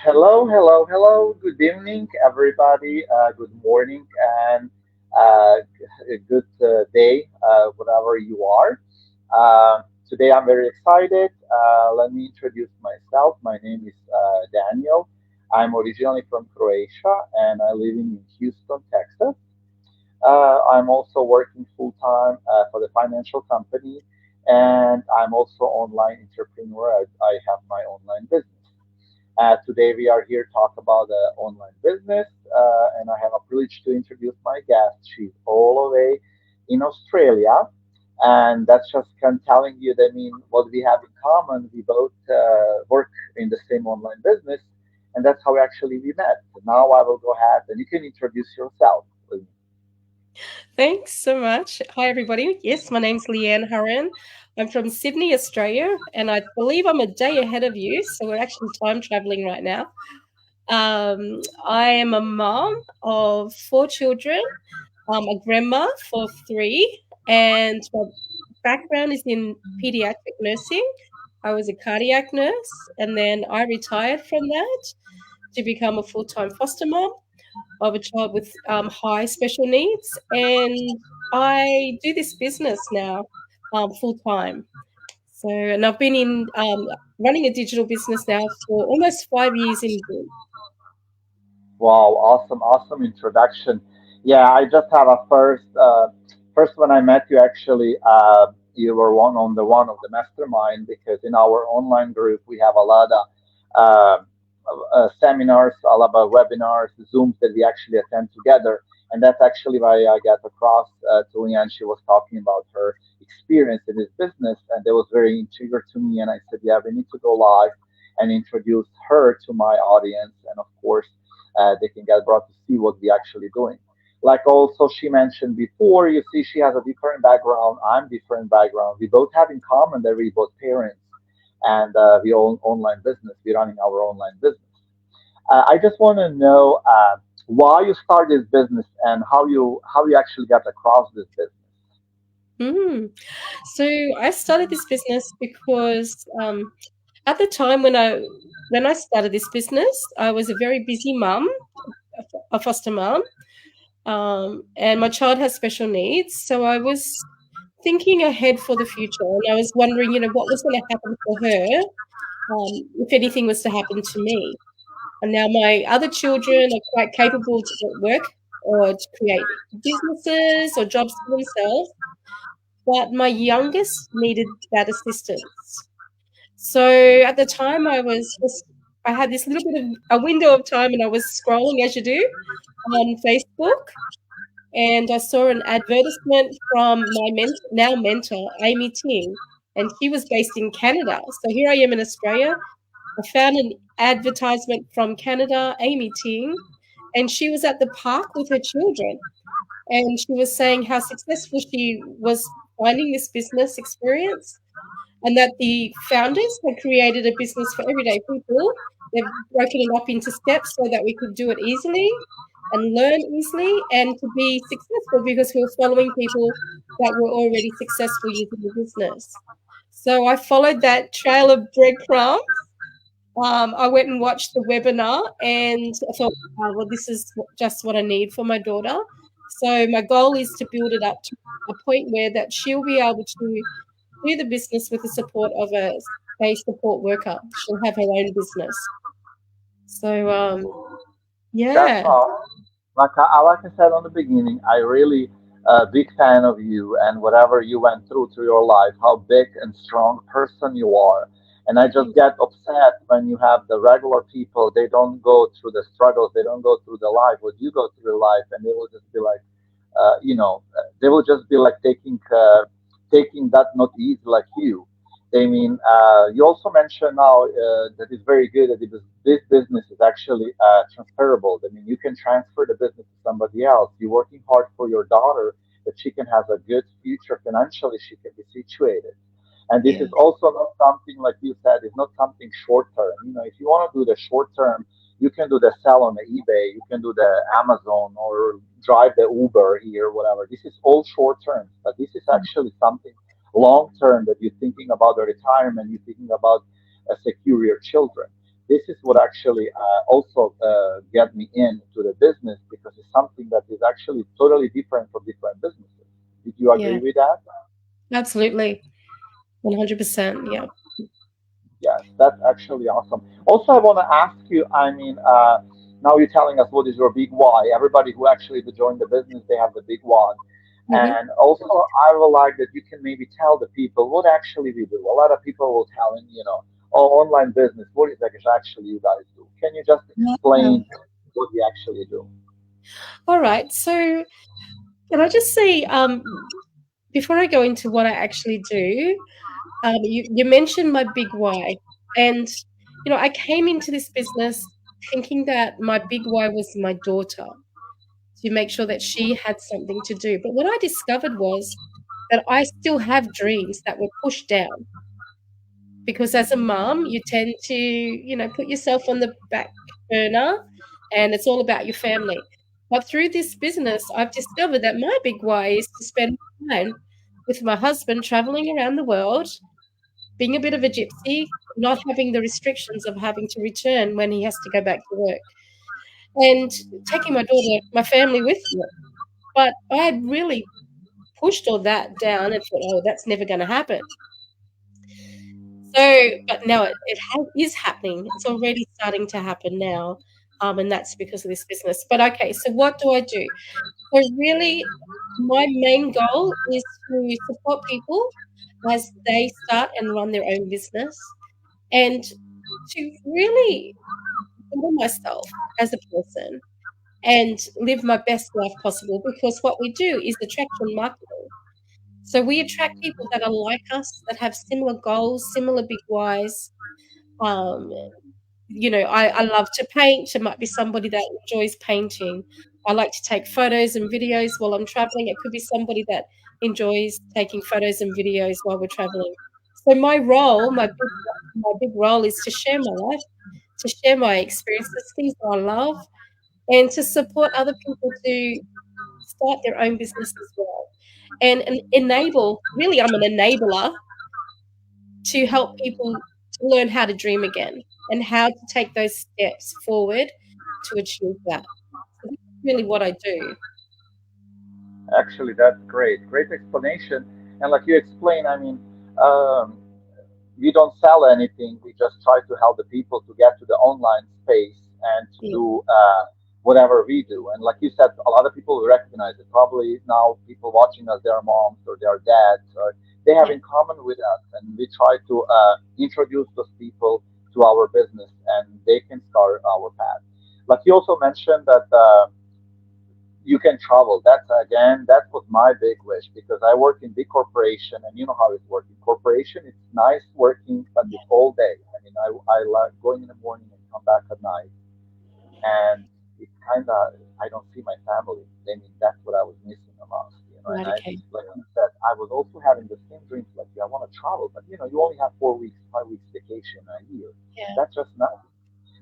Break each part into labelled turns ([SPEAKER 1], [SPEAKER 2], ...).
[SPEAKER 1] Hello, hello, hello. Good evening, everybody. Good morning and good day, whatever you are. Today, I'm very excited. Let me introduce myself. My name is Daniel. I'm originally from Croatia and I live in Houston, Texas. I'm also working full time for the financial company, and I'm also online entrepreneur. I have my online business. Today we are here to talk about the online business, and I have a privilege to introduce my guest. She's all the way in Australia, and that's just kind of telling you that I mean what we have in common. We both work in the same online business, and that's how actually we met. Now I will go ahead and you can introduce yourself.
[SPEAKER 2] Thanks so much. Hi, everybody. Yes, my name's Leeanne Hurren. I'm from Sydney, Australia, and I believe I'm a day ahead of you. So we're actually time traveling right now. I am a mom of four children, a grandma for three, and my background is in pediatric nursing. I was a cardiac nurse, and then I retired from that to become a full time foster mom of a child with high special needs, and I do this business now full time. So, and I've been in running a digital business now for almost 5 years in June.
[SPEAKER 1] Wow, awesome, awesome introduction. Yeah, I just have a first when I met you actually, you were one of the mastermind because in our online group we have a lot of uh, seminars, a lot of webinars, Zooms that we actually attend together, and that's actually why I got across to Leanne. She was talking about her experience in this business, and that was very intriguing to me. And I said, yeah, we need to go live and introduce her to my audience, and of course they can get brought to see what we actually doing. Like also she mentioned before, you see she has a different background, I'm different background. We both have in common that we both parents and we own online business. We're running our online business. I just want to know why you started this business and how you actually got across this business.
[SPEAKER 2] Mm. So I started this business because at the time when I started this business, I was a very busy mum, a foster mum, and my child has special needs. So I was thinking ahead for the future, and I was wondering, what was going to happen for her if anything was to happen to me. And now my other children are quite capable to get work or to create businesses or jobs for themselves, but my youngest needed that assistance. So at the time, I had this little bit of a window of time, and I was scrolling as you do on Facebook, and I saw an advertisement from my now mentor, Amy Ting, and she was based in Canada. So here I am in Australia. I found an advertisement from Canada, Amy Ting, and she was at the park with her children. And she was saying how successful she was finding this business experience, and that the founders had created a business for everyday people. They've broken it up into steps so that we could do it easily and learn easily and to be successful because we were following people that were already successful using the business. So I followed that trail of breadcrumbs. I went and watched the webinar and I thought, wow, well, this is just what I need for my daughter. So my goal is to build it up to a point where that she'll be able to do the business with the support of a support worker. She'll have her own business. So
[SPEAKER 1] That's
[SPEAKER 2] yeah.
[SPEAKER 1] all. Like I said on the beginning, I really big fan of you and whatever you went through your life, how big and strong person you are. And I just get upset when you have the regular people, they don't go through the struggles, they don't go through the life, what you go through your life, and they will just be like, they will just be like taking that not easy like you. I mean, you also mentioned now that it's very good that this business is actually transferable. I mean, you can transfer the business to somebody else. You're working hard for your daughter that she can have a good future financially. She can be situated. And this is
[SPEAKER 2] Yeah.
[SPEAKER 1] also not something like you said. It's not something short term. You know, if you want to do the short term, you can do the sell on the eBay. You can do the Amazon or drive the Uber here, whatever. This is all short term, but this is actually something long term that you're thinking about the retirement. You're thinking about secure your children. this is what actually also get me into the business because it's something that is actually totally different from different businesses. Did you
[SPEAKER 2] Yeah,
[SPEAKER 1] agree with that?
[SPEAKER 2] absolutely. 100%. Yeah.
[SPEAKER 1] Yes, that's actually awesome. Also, I want to ask you, I mean, now you're telling us what is your big why. Everybody who actually to join the business, they have the big one.
[SPEAKER 2] Hmm.
[SPEAKER 1] And also, I would like that you can maybe tell the people what actually we do. A lot of people will tell him, oh, online business, what is that actually you guys do? Can you just
[SPEAKER 2] Wow.
[SPEAKER 1] explain what you actually do?
[SPEAKER 2] All right. So, can I just say, before I go into what I actually do, you mentioned my big why. And, I came into this business thinking that my big why was my daughter, to make sure that she had something to do. But what I discovered was that I still have dreams that were pushed down because as a mom, you tend to, put yourself on the back burner and it's all about your family. But through this business, I've discovered that my big why is to spend time with my husband traveling around the world, being a bit of a gypsy, not having the restrictions of having to return when he has to go back to work, and taking my daughter, my family with me. But I had really pushed all that down and thought, oh, that's never going to happen. So, but now is happening. It's already starting to happen now. And that's because of this business. But okay, so what do I do? So, really, my main goal is to support people as they start and run their own business and to really better myself as a person and live my best life possible because what we do is attraction marketing. So we attract people that are like us, that have similar goals, similar big whys. Um, I love to paint. It might be somebody that enjoys painting. I like to take photos and videos while I'm traveling. It could be somebody that enjoys taking photos and videos while we're traveling. So my big role is to share my life, to share my experiences, things that I love, and to support other people to start their own business as well. And enable, really, I'm an enabler to help people to learn how to dream again and how to take those steps forward to achieve that. So that's really what I do.
[SPEAKER 1] Actually, that's great. Great explanation. And like you explain, I mean, um, we don't sell anything. We just try to help the people to get to the online space and to
[SPEAKER 2] Yeah,
[SPEAKER 1] do whatever we do. And like you said, a lot of people will recognize it. Probably now people watching us, their moms or their dads, or they have
[SPEAKER 2] yeah,
[SPEAKER 1] in common with us. And we try to introduce those people to our business and they can start our path. Like you also mentioned that you can travel. That was my big wish because I work in big corporation and you know how it's working. Corporation, it's nice working, but it's all day. I mean, I like going in the morning and come back at night, and it's kind of I don't see my family. I mean, that's what I was missing the most, And
[SPEAKER 2] right,
[SPEAKER 1] I,
[SPEAKER 2] okay.
[SPEAKER 1] like you said, I was also having the same dreams like you. I want to travel, but you only have 4 weeks, 5 weeks vacation a year.
[SPEAKER 2] Yeah,
[SPEAKER 1] That's just nothing.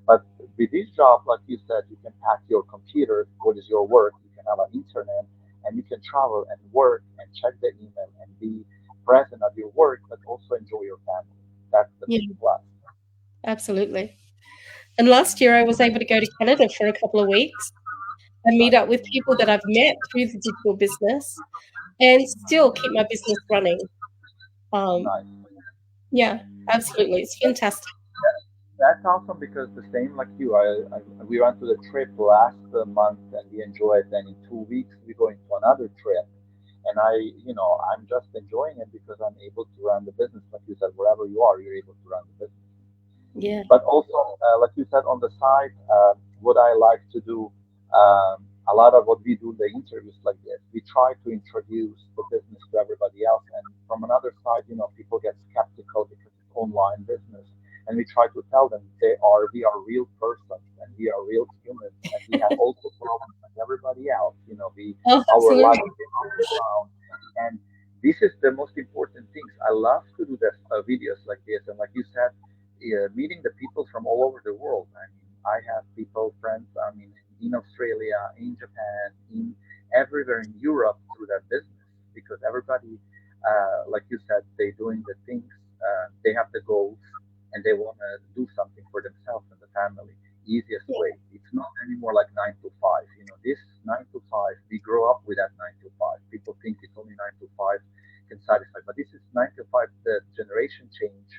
[SPEAKER 1] But with this job, like you said, you can pack your computer, what is your work, you can have an internet, and you can travel and work and check the email and be present at your work, but also enjoy your family. That's the big
[SPEAKER 2] yeah,
[SPEAKER 1] plus.
[SPEAKER 2] absolutely. And last year I was able to go to Canada for a couple of weeks and meet
[SPEAKER 1] Nice,
[SPEAKER 2] up with people that I've met through the digital business and still keep my business running. Um,
[SPEAKER 1] nice.
[SPEAKER 2] yeah, absolutely. It's fantastic.
[SPEAKER 1] That's awesome because the same like you, we went to the trip last month and we enjoyed. Then in 2 weeks we're going to another trip, and I'm just enjoying it because I'm able to run the business. Like you said, wherever you are, you're able to run the business.
[SPEAKER 2] Yeah,
[SPEAKER 1] But also, like you said on the side, what I like to do, a lot of what we do in the interviews like this, we try to introduce the business to everybody else. And from another side, people get skeptical because it's online business. And we try to tell them we are real persons and we are real humans and we have also problems like everybody else.
[SPEAKER 2] oh,
[SPEAKER 1] Our life
[SPEAKER 2] absolutely.
[SPEAKER 1] is up and down. And this is the most important things. I love to do the videos like this. And like you said, meeting the people from all over the world. I mean, I have people, friends, I mean, in Australia, in Japan, in everywhere in Europe through that business because everybody, like you said, they doing the things, they have the goals and they want to do something for themselves and easiest way. It's not anymore like 9 to 5. This 9 to 5, we grow up with that 9 to 5. People think it's only 9 to 5 can satisfy, but this is 9 to 5. The generation change,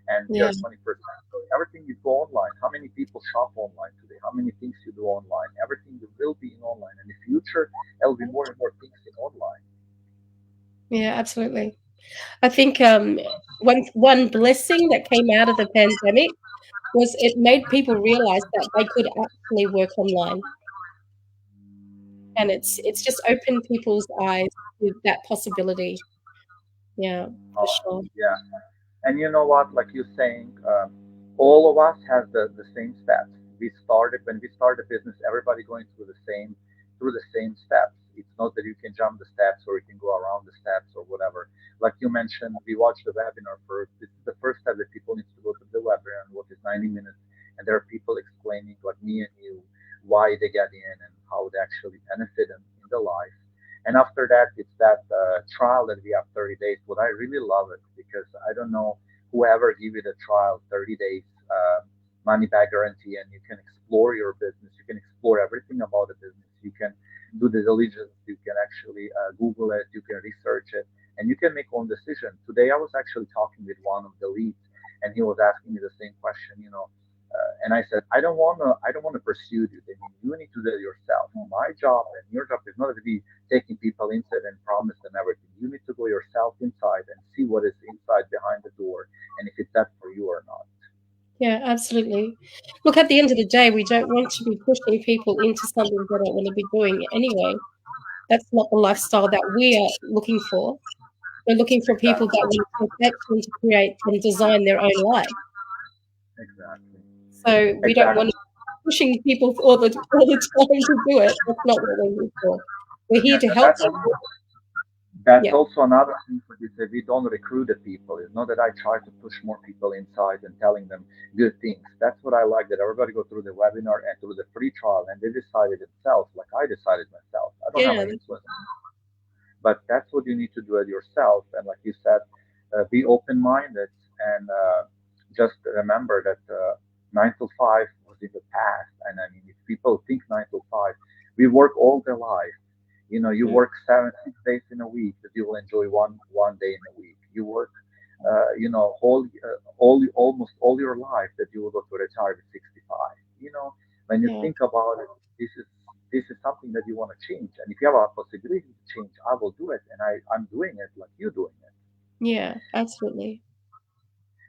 [SPEAKER 1] and we
[SPEAKER 2] Yeah.
[SPEAKER 1] are 20%. So everything you go online. How many people shop online today? How many things you do online? Everything will be in online. In the future, there will be more and more things in online.
[SPEAKER 2] Yeah, absolutely. I think one blessing that came out of the pandemic was it made people realize that they could actually work online, and it's just opened people's eyes to that possibility. Yeah, for sure.
[SPEAKER 1] Yeah. And you know what? Like you're saying, all of us has the same steps. When we started business, everybody going through the same steps. It's not that you can jump the steps or you can go around the steps or whatever. Like you mentioned, we watched the webinar first. This is the first step that people need to go to the webinar and what is 90 minutes. And there are people explaining, like me and you, why they get in and how they actually benefit in their life. And after that, it's that trial that we have 30 days. But I really love it because I don't know whoever give you the trial 30 days money back guarantee, and you can explore your business. You can explore everything about the business. You can do the diligence. You can actually Google it. You can research it, and you can make own decision. Today, I was actually talking with one of the leads, and he was asking me the same question. And I said, I don't want to pursue you. I mean, you need to do it yourself. My job and your job is not to be taking people inside and promise them everything. You need to go yourself inside and see what is inside behind the door, and if it's that for you or not.
[SPEAKER 2] Yeah, absolutely. Look, at the end of the day, we don't want to be pushing people into something they don't want to be doing anyway. That's not the lifestyle that we are looking for. We're looking for people that
[SPEAKER 1] Exactly.
[SPEAKER 2] want to take action to create and design their own life.
[SPEAKER 1] Exactly.
[SPEAKER 2] So we don't want
[SPEAKER 1] Exactly.
[SPEAKER 2] to be pushing people all the time to do it. That's not what we're here for. We're here
[SPEAKER 1] Yeah,
[SPEAKER 2] to
[SPEAKER 1] that,
[SPEAKER 2] help
[SPEAKER 1] that's
[SPEAKER 2] people.
[SPEAKER 1] that's
[SPEAKER 2] Yeah,
[SPEAKER 1] also another thing for this that we don't recruit the people. It's not that I try to push more people inside and telling them good things. That's what I like, that everybody go through the webinar and through the free trial and they decided themselves, like I decided myself. I don't have
[SPEAKER 2] yeah,
[SPEAKER 1] an influence, but that's what you need to do it yourself. And like you said, be open-minded and just remember that 9 to 5 was in the past. And I mean, if people think 9 to 5, we work all their life. You
[SPEAKER 2] mm,
[SPEAKER 1] work 6 days in a week, but you will enjoy one day in a week. You work, almost all your life that you will go to retire at 65. When you
[SPEAKER 2] yeah,
[SPEAKER 1] think about it, this is something that you want to change. And if you have a possibility to change, I will do it, and I'm doing it like you're doing it.
[SPEAKER 2] yeah, absolutely.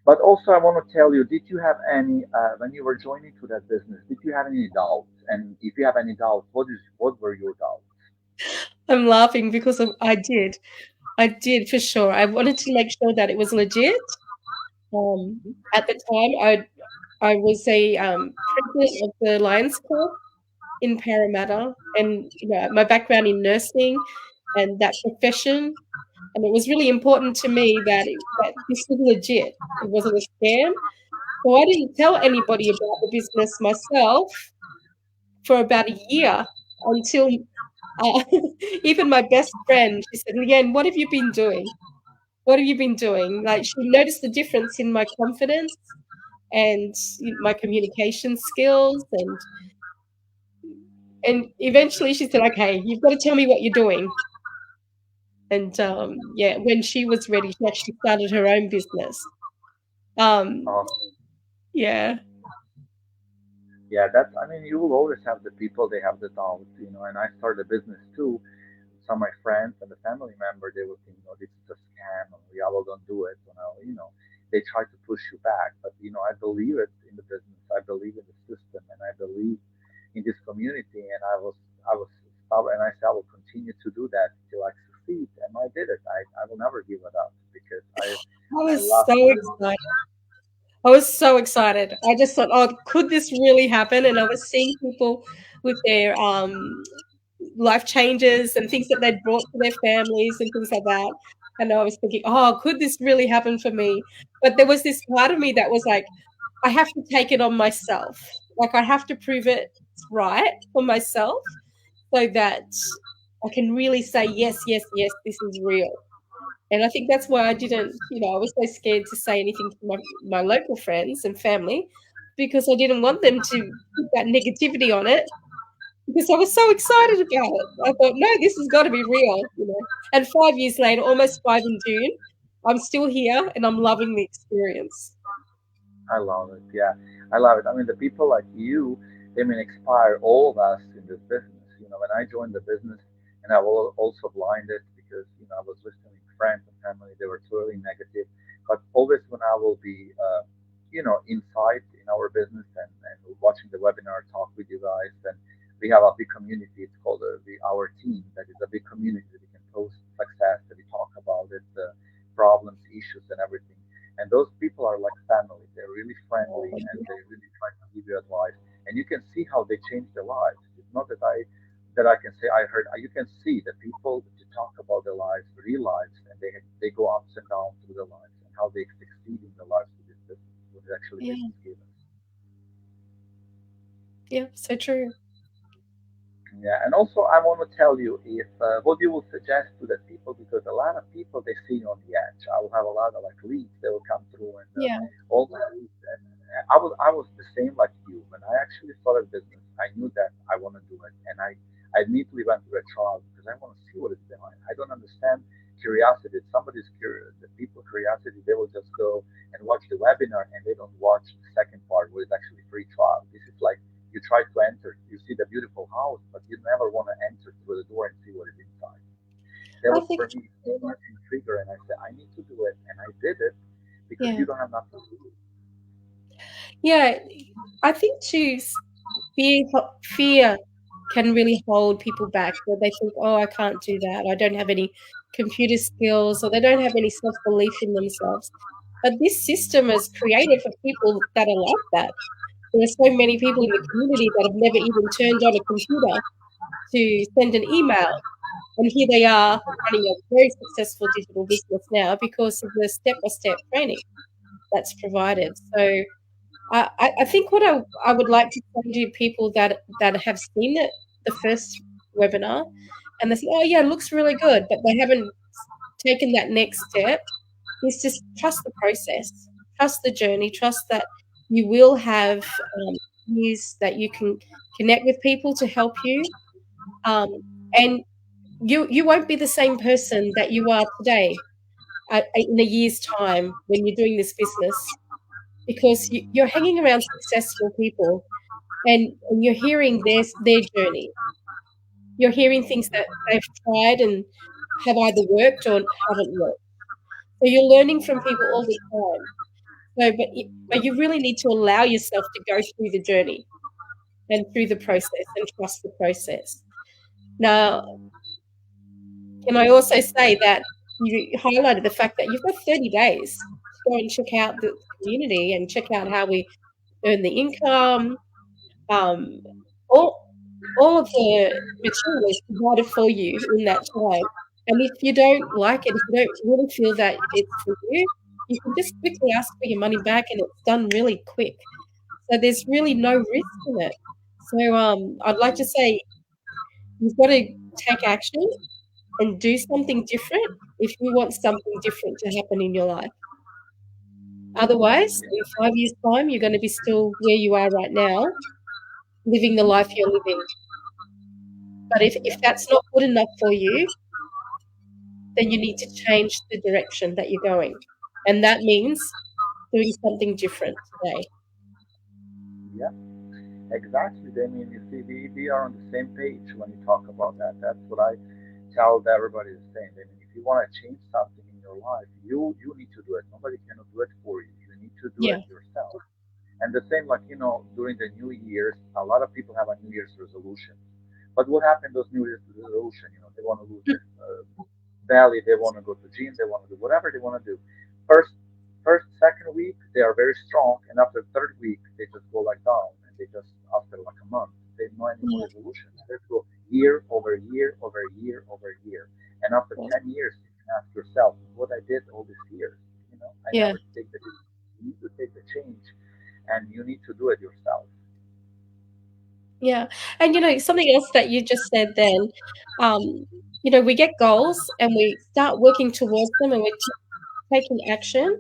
[SPEAKER 1] But also, I want to tell you, did you have any when you were joining to that business? Did you have any doubts? And if you have any doubts, what were your doubts?
[SPEAKER 2] I'm laughing because I did for sure. I wanted to make sure that it was legit. At the time, I was a president of the Lions Club in Parramatta, and my background in nursing and that profession, and it was really important to me that this was legit. It wasn't a scam. So I didn't tell anybody about the business myself for about a year until uh, even my best friend, she said, "Leanne, what have you been doing? What have you been doing?" Like she noticed the difference in my confidence and my communication skills, and eventually she said, "Okay, you've got to tell me what you're doing." And yeah, when she was ready, she actually started her own business. Um,
[SPEAKER 1] Uh,
[SPEAKER 2] yeah,
[SPEAKER 1] yeah, that's. I mean, you will always have the people. They have the doubts, And I started a business too. Some of my friends and the family member, they would think, this is a scam, and we all don't do it. They try to push you back, but I believe it in the business. I believe in the system, and I believe in this community. And I was stubborn, and I said I will continue to do that until I succeed, and I did it. I will never give it up because
[SPEAKER 2] I
[SPEAKER 1] I
[SPEAKER 2] was
[SPEAKER 1] love
[SPEAKER 2] so
[SPEAKER 1] what I
[SPEAKER 2] excited. I was so excited. I just thought, oh, could this really happen? And I was seeing people with their life changes and things that they'd brought to their families and things like that. And I was thinking, oh, could this really happen for me? But there was this part of me that was like, I have to take it on myself. Like I have to prove it right for myself so that I can really say, yes, yes, yes, this is real. And I think that's why I didn't, I was so scared to say anything to my local friends and family because I didn't want them to put that negativity on it because I was so excited about it. I thought, no, this has got to be real, you know. And 5 years later, almost 5 in June, I'm still here and I'm loving the experience.
[SPEAKER 1] I love it. Yeah, I love it. I mean, the people like you, they mean inspire all of us in this business. You know, when I joined the business, and I was also blinded because I was listening to friends and family, they were totally negative. But always when I will be, inside in our business and watching the webinar, talk with you guys, and we have a big community. It's called our team. That is a big community that we can post success, that we talk about it, problems, issues, and everything. And those people are like family. They're really friendly and they really try to give you advice. And you can see how they change their lives. It's not that I can say I heard. You can see the people that you talk about their lives, real lives, and they go ups and downs through their lives and how they succeed in their lives with this business, what it actually
[SPEAKER 2] Yeah,
[SPEAKER 1] business gave us.
[SPEAKER 2] yeah, so true.
[SPEAKER 1] Yeah, and also I want to tell you if what you will suggest to the people because a lot of people they see you on the edge. I will have a lot of like leads that will come through and
[SPEAKER 2] Yeah,
[SPEAKER 1] all the leads. And I was the same like you when I actually started business. I knew that I want to do it, and I immediately went through a trial because I want to see what it's behind. I don't understand curiosity. If somebody's curious, the people curiosity, they will just go and watch the webinar and they don't watch the second part where it's actually free trial. This is like you try to enter, you see the beautiful house, but you never want to enter through the door and see what is inside. That
[SPEAKER 2] I
[SPEAKER 1] was
[SPEAKER 2] think,
[SPEAKER 1] for me so much in trigger, and I said I need to do it, and I did it because
[SPEAKER 2] yeah,
[SPEAKER 1] you don't have nothing to do.
[SPEAKER 2] yeah, I think too, fear can really hold people back where they think, oh, I can't do that. I don't have any computer skills or they don't have any self-belief in themselves. But this system is created for people that are like that. There are so many people in the community that have never even turned on a computer to send an email. And here they are running a very successful digital business now because of the step-by-step training that's provided. So I think what I would like to say to people that have seen it, the first webinar, and they say, oh yeah, it looks really good, but they haven't taken that next step, is just trust the process, trust the journey, trust that you will have news that you can connect with people to help you, um, and you won't be the same person that you are today in a year's time when you're doing this business because you're hanging around successful people and you're hearing their journey. You're hearing things that they've tried and have either worked or haven't worked. So you're learning from people all the time. So, but you really need to allow yourself to go through the journey and through the process and trust the process. Now, can I also say that you highlighted the fact that you've got 30 days to go and check out the community and check out how we earn the income, um, all all of the material is provided for you in that time. And if you don't like it, if you don't really feel that it's for you, you can just quickly ask for your money back and it's done really quick. So there's really no risk in it. So I'd like to say you've got to take action and do something different if you want something different to happen in your life. Otherwise, in 5 years' time, you're going to be still where you are right now, living the life you're living. But if
[SPEAKER 1] Yeah,
[SPEAKER 2] that's not good enough for you, then you need to change the direction that you're going. And that means doing something different today.
[SPEAKER 1] yeah, exactly. I mean, you see, we are on the same page when you talk about that. That's what I tell everybody the same. I mean, if you want to change something in your life, you need to do it. Nobody cannot do it for you. You need to do
[SPEAKER 2] Yeah,
[SPEAKER 1] it yourself. And the same, like, during the New Year's, a lot of people have a New Year's resolution. But what happened those New Year's resolution? They want to lose their belly, they want to go to gym, they want to do whatever they want to do. First, second week, they are very strong. And after third week, they just go like down. And they just, after like a month, they have no any more
[SPEAKER 2] yeah,
[SPEAKER 1] resolutions. They go year over year over year over year. And after
[SPEAKER 2] yeah,
[SPEAKER 1] 10 years, you can ask yourself, what I did all these years. I
[SPEAKER 2] yeah,
[SPEAKER 1] never take the, you need to take the change and you need to do it yourself.
[SPEAKER 2] yeah. And something else that you just said then, we get goals and we start working towards them and we're taking action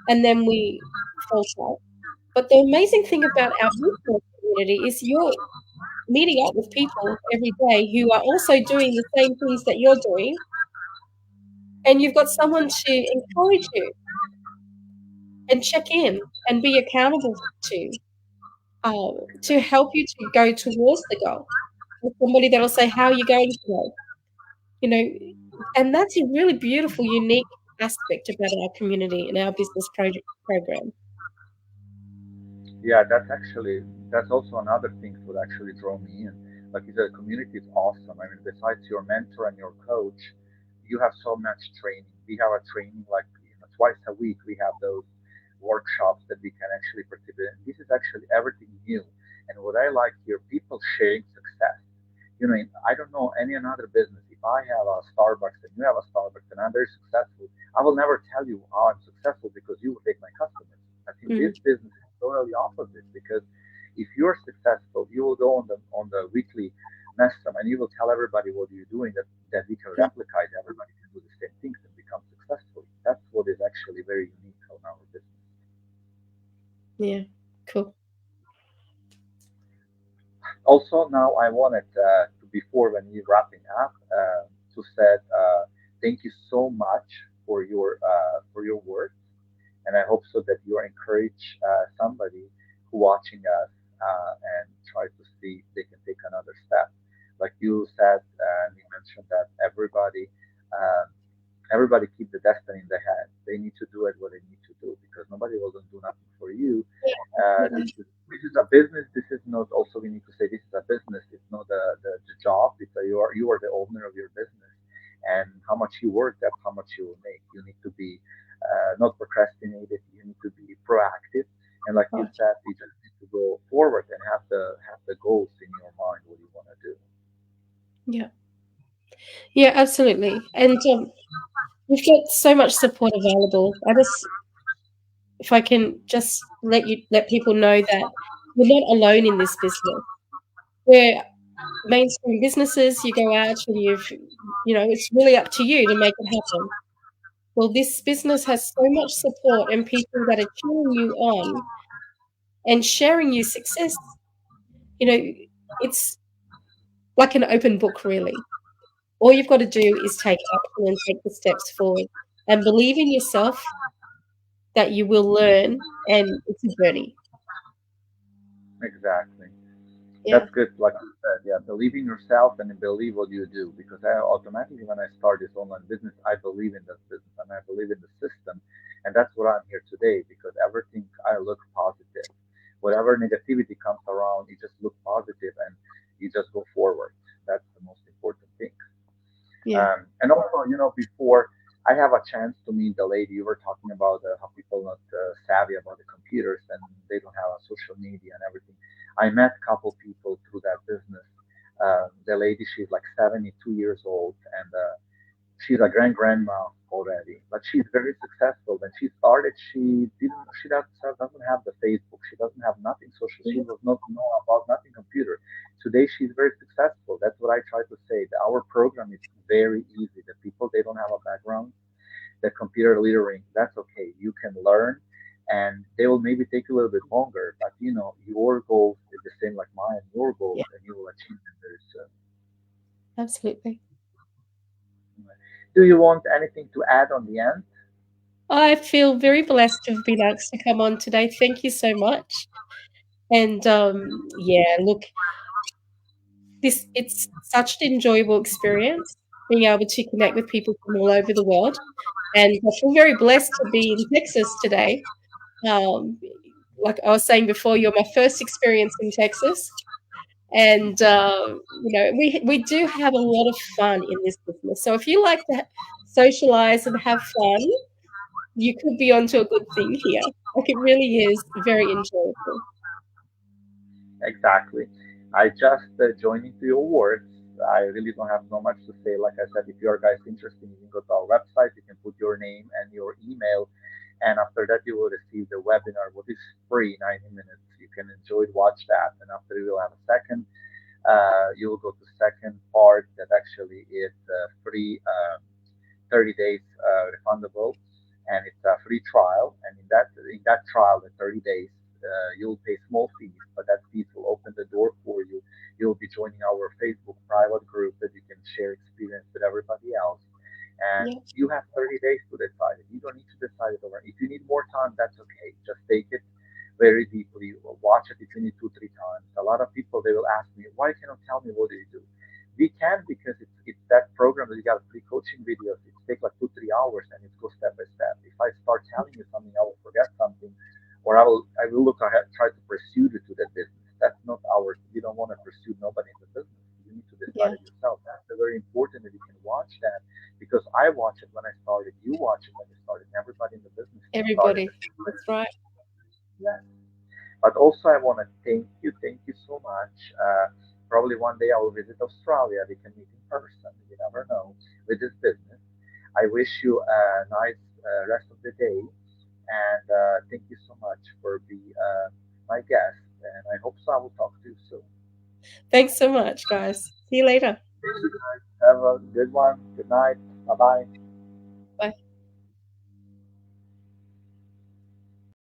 [SPEAKER 2] and then we fall short. But the amazing thing about our business community is you're meeting up with people every day who are also doing the same things that you're doing, and you've got someone to encourage you and check in and be accountable to help you to go towards the goal. With somebody that'll say, "How are you going today?" You know, and that's a really beautiful, unique aspect about our community and our business project program.
[SPEAKER 1] Yeah, that's also another thing that actually draw me in. Like you said, community is awesome. I mean, besides your mentor and your coach, you have so much training. We have a training like twice a week. We have those workshops that we can actually participate in. This is actually everything new. And what I like here, people sharing success. I don't know any another business. If I have a Starbucks and you have a Starbucks and I'm very successful, I will never tell you how I'm successful because you will take my customers. I think this
[SPEAKER 2] Mm,
[SPEAKER 1] business is totally opposite because if you're successful, you will go on the weekly master and you will tell everybody what you're doing that we can
[SPEAKER 2] yeah,
[SPEAKER 1] replicate. Everybody can do the same things and become successful. That's what is actually very unique on our business.
[SPEAKER 2] yeah, cool.
[SPEAKER 1] Also, now I wanted before when we wrapping up to say thank you so much for your work, and I hope so that you encourage somebody who watching us and try to see if they can take another step. Like you said, and you mentioned that uh, everybody keep the destiny in their hand. They need to do it what they need to do because nobody will do nothing for you.
[SPEAKER 2] Yeah,
[SPEAKER 1] This
[SPEAKER 2] absolutely.
[SPEAKER 1] is this is a business. This is not. Also, we need to say this is a business. It's not the job. You are the owner of your business, and how much you work, that's how much you will make. You need to be not procrastinated. You need to be proactive, and like you
[SPEAKER 2] Right.
[SPEAKER 1] said, you just need to go forward and have the goals in your mind. What you want to do.
[SPEAKER 2] Yeah, yeah, absolutely. And we've got so much support available. If I can just let people know that you're not alone in this business. We're mainstream businesses. You go out and it's really up to you to make it happen. Well, this business has so much support and people that are cheering you on and sharing your success. You know, it's like an open book, really. All you've got to do is take action and take the steps forward and believe in yourself that you will learn, and it's a journey.
[SPEAKER 1] Exactly.
[SPEAKER 2] Yeah.
[SPEAKER 1] That's good. Like you said, yeah, believe in yourself and believe what you do. Because I automatically, when I start this online business, I believe in this business and I believe in the system, and that's what I'm here today. Because everything I look positive, whatever negativity comes around, you just look positive and you just go forward. That's the most important thing.
[SPEAKER 2] Yeah.
[SPEAKER 1] And also, before I have a chance to meet the lady, you were talking about how people not savvy about the computers and they don't have a social media and everything. I met a couple people through that business. The lady, she's like 72 years old, and she's a grandma already, but she's very successful. When she started, she doesn't have the Facebook, she doesn't have nothing social, she
[SPEAKER 2] Mhm.
[SPEAKER 1] was not know about nothing computer. Today she's very successful. That's what I try to say. That our program is very easy. The people they don't have a background, the computer literate, that's okay. You can learn, and they will maybe take a little bit longer, but your goals is the same like mine. Your goals,
[SPEAKER 2] Yeah,
[SPEAKER 1] and you will achieve them very soon.
[SPEAKER 2] absolutely.
[SPEAKER 1] Do you want anything to add on the end?
[SPEAKER 2] I feel very blessed to have been asked to come on today. Thank you so much. And yeah, look, it's such an enjoyable experience being able to connect with people from all over the world. And I feel very blessed to be in Texas today. Um, like I was saying before, you're my first experience in Texas. And we do have a lot of fun in this business. So if you like to socialize and have fun, you could be onto a good thing here. Like it really is very enjoyable.
[SPEAKER 1] Exactly. I just joined into your words. I really don't have so much to say. Like I said, if you are guys interested, you can go to our website. You can put your name and your email, and after that, you will receive the webinar, what is free, 90 minutes. You can enjoy watch that, and after you will have a second. You will go to second part that actually is free, 30 days refundable, and it's a free trial. And in that trial, the 30 days, you'll pay small fees, but that fees will open joining our Facebook private group that you can share experience with everybody else. And
[SPEAKER 2] Yeah.
[SPEAKER 1] you have 30 days to decide it. You don't need to decide it over. If you need more time, that's okay. Just take it very deeply. Or watch it if you need 2, 3 times. A lot of people they will ask me, why cannot tell me what do you do? We can because it's that program that you got free coaching videos. It takes like 2, 3 hours and it goes step by step. If I start telling you something, I will forget something, or I will look ahead try to pursue you to that business. That's not ours. We don't want to pursue nobody in the business. You need to decide
[SPEAKER 2] Yeah.
[SPEAKER 1] it yourself. That's very important that you can watch that because I watched it when I started. You watch it when you started. Everybody in the business started
[SPEAKER 2] Everybody.
[SPEAKER 1] the same way.
[SPEAKER 2] That's right.
[SPEAKER 1] Yeah. But also, I want to thank you so much. Probably one day I will visit Australia. We can meet in person. You never know with this business. I wish you a nice rest of the day, and thank you so much for being my guest. And I hope so. I will talk to you soon.
[SPEAKER 2] Thanks so much, guys. See you later.
[SPEAKER 1] Thank you guys. Have a good one. Good night. Bye bye.